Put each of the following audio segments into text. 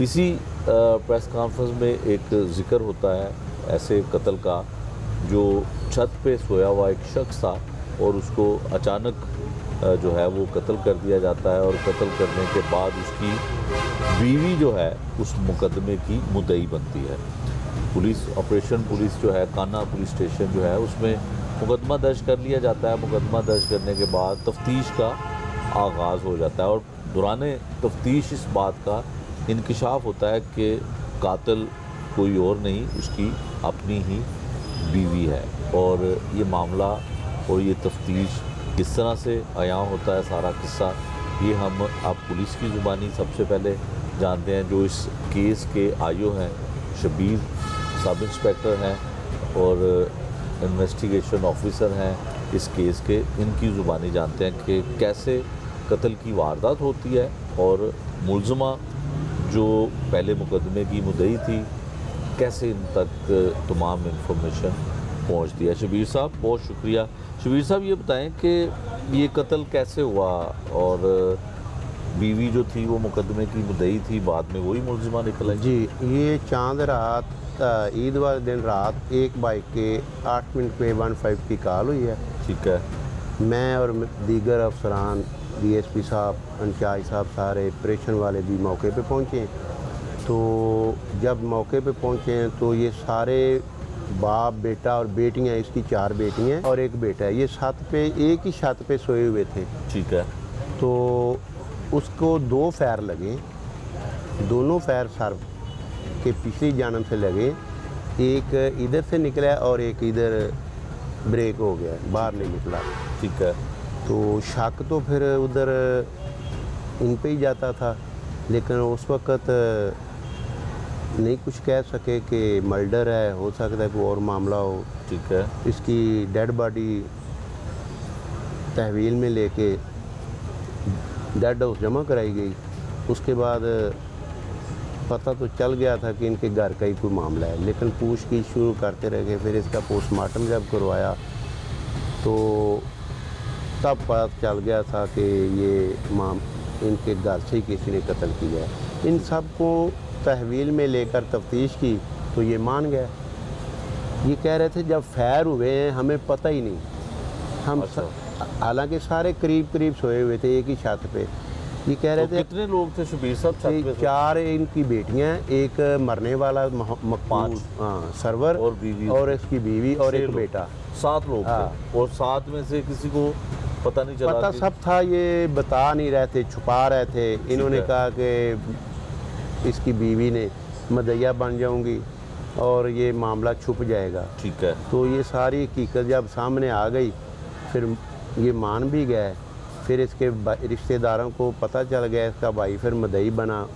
इसी press conference में एक ज़िक्र होता है ऐसे कत्ल का, जो छत पे सोया हुआ एक शख्स था और उसको अचानक जो है वो कत्ल कर दिया जाता है, और कत्ल करने के बाद उसकी बीवी जो है उस मुकदमे की मुद्दई बनती है। पुलिस ऑपरेशन पुलिस जो है कान्हा पुलिस स्टेशन जो है उसमें मुकदमा दर्ज कर लिया जाता है। मुकदमा दर्ज करने के बाद तफ्तीश का आगाज़ हो जाता है, और दौरान तफ्तीश इस बात का इंकिशाफ होता है कि कातिल कोई और नहीं, उसकी अपनी ही बीवी है। और ये मामला और ये तफ्तीश किस तरह से आया होता है सारा किस्सा, ये हम आप पुलिस की ज़ुबानी सबसे पहले जानते हैं। जो इस केस के आईओ हैं शबीर सब इंस्पेक्टर हैं और इन्वेस्टिगेशन ऑफिसर हैं इस केस के, इनकी ज़ुबानी जानते हैं कि कैसे कत्ल की वारदात होती है और मुलज़मा जो पहले मुकदमे की मुद्दई थी कैसे इन तक तमाम इंफॉर्मेशन पहुंचती है। शबीर साहब बहुत शुक्रिया। शबीर साहब ये बताएं कि ये कत्ल कैसे हुआ, और बीवी जो थी वो मुकदमे की मुद्दई थी, बाद में वही मुलज़मा निकल आई? जी, ये चांद रात ईद वाले दिन रात 1 बाइक के 8 मिनट पे 15 की कॉल हुई है। ठीक है। मैं और दीगर अफसरान डीएसपी साहब, इंचार्ज साहब, सारे ऑपरेशन वाले भी मौके पे पहुँचे। तो जब मौके पे पहुँचे तो ये सारे बाप बेटा और बेटियां, इसकी 4 बेटियां और एक बेटा है, ये छत पे एक ही छत पे सोए हुए थे। ठीक है। तो उसको 2 फायर लगे, दोनों फायर सर के पिछली जानब से लगे, एक इधर से निकला और एक इधर ब्रेक हो गया, बाहर नहीं निकला। ठीक है। तो शक तो फिर उधर इन पे ही जाता था, लेकिन उस वक़्त नहीं कुछ कह सके कि मर्डर है, हो सकता है कोई और मामला हो। ठीक है। इसकी डेड बॉडी तहवील में लेके डेड हाउस जमा कराई गई। उसके बाद पता तो चल गया था कि इनके घर का ही कोई मामला है, लेकिन पूछगिछ शुरू करते रह गए। फिर इसका पोस्टमार्टम जब करवाया तो तब पता चल गया था कि ये इनके घर से ही किसी ने कत्ल किया है। इन सब को तहवील में लेकर तफ्तीश की तो ये मान गए। ये कह रहे थे जब फायर हुए हैं हमें पता ही नहीं, हम हालांकि सारे करीब करीब सोए हुए थे एक ही छत पे। ये कह रहे तो थे कितने लोग थे शबीर साहब छत पे? 4 इनकी बेटियां, एक मरने वाला मकबूल, हाँ, सरवर, और बीवी और इसकी बीवी और एक बेटा, 7 लोग हाँ। थे, और 7 में से किसी को पता नहीं चला? पता सब था, ये बता नहीं रहे थे, छुपा रहे थे। इन्होंने कहा कि इसकी बीवी ने मदैया बन जाऊंगी और ये मामला छुप जाएगा। ठीक है। तो ये सारी हकीकत जब सामने आ गई फिर ये मान भी गए। फिर इसके रिश्तेदारों को पता चल गया, इसका भाई फिर मदई बना।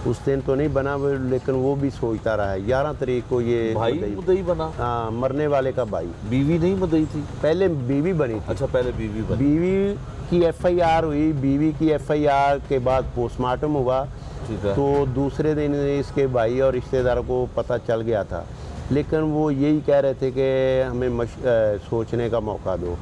उस दिन तो नहीं बना, लेकिन वो भी सोचता रहा है। 11 तारीख को ये भाई मुद्दई बना? हाँ, मरने वाले का भाई। बीवी नहीं मुद्दई थी? पहले बीवी बनी थी। अच्छा, पहले बीवी बनी। बीवी की एफआईआर हुई, बीवी की एफआईआर के बाद पोस्टमार्टम हुआ। ठीक है। तो दूसरे दिन इसके भाई और रिश्तेदारों को पता चल गया था, लेकिन वो यही कह रहे थे कि हमें सोचने का मौका दो।